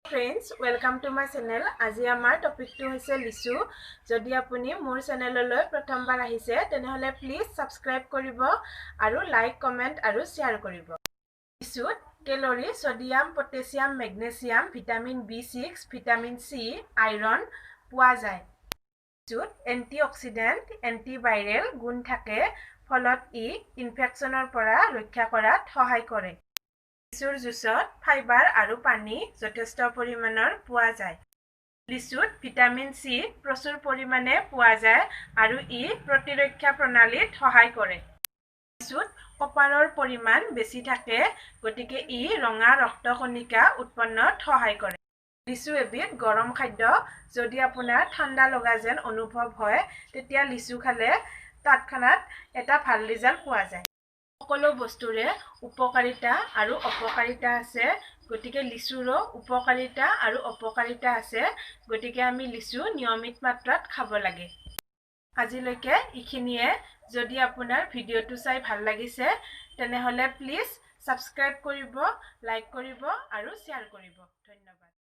Friends, welcome to my channel. আজি আমাৰ টপিকটো হৈছে লিচু। যদি আপুনি মোৰ চেনেললৈ প্ৰথমবাৰ আহিছে তেনেহলে প্লিজ সাবস্ক্ৰাইব কৰিব আৰু লাইক কমেন্ট আৰু শেয়াৰ কৰিব। লিচুত calorie, sodium, potassium, magnesium, vitamin B6, vitamin C, iron পোৱা যায়। লিচুত এন্টিঅক্সিডেন্ট, এন্টিভাইৰেল গুণ থাকে, ফলত ই ইনফেকচনৰ পৰা ৰক্ষা কৰাত সহায় কৰে। লিচুৰ জুচত ফাইবাৰ আৰু পানী যথেষ্ট পৰিমাণৰ পোৱা যায়। লিচুত ভিটামিন C প্ৰচুৰ পৰিমাণে পোৱা যায় আৰু ই প্ৰতিৰক্ষা প্ৰণালীত সহায় কৰে। লিচুত কপাৰৰ পৰিমাণ বেছি থাকে, গতিকে ই ৰঙা ৰক্তকণিকা উৎপন্নত সহায় কৰে। লিচু এবিধ গৰম খাদ্য। যদি আপোনাৰ ঠাণ্ডা লগা যেন অনুভৱ হয় তেতিয়া লিচু খালে তৎক্ষণাৎ এটা ভাল ৰিজাল্ট পোৱা যায়। সকলো বস্তুৰে উপকাৰিতা আৰু অপকাৰিতা আছে, গতিকে লিচুৰো উপকাৰিতা আৰু অপকাৰিতা আছে, গতিকে আমি লিচু নিয়মিত মাত্ৰাত খাব লাগে। আজিলৈকে ইখিনিয়ে। যদি আপোনাৰ ভিডিঅ'টো চাই ভাল লাগিছে তেনেহলে প্লিজ সাবস্ক্ৰাইব কৰিব, লাইক কৰিব আৰু শেয়াৰ কৰিব। ধন্যবাদ।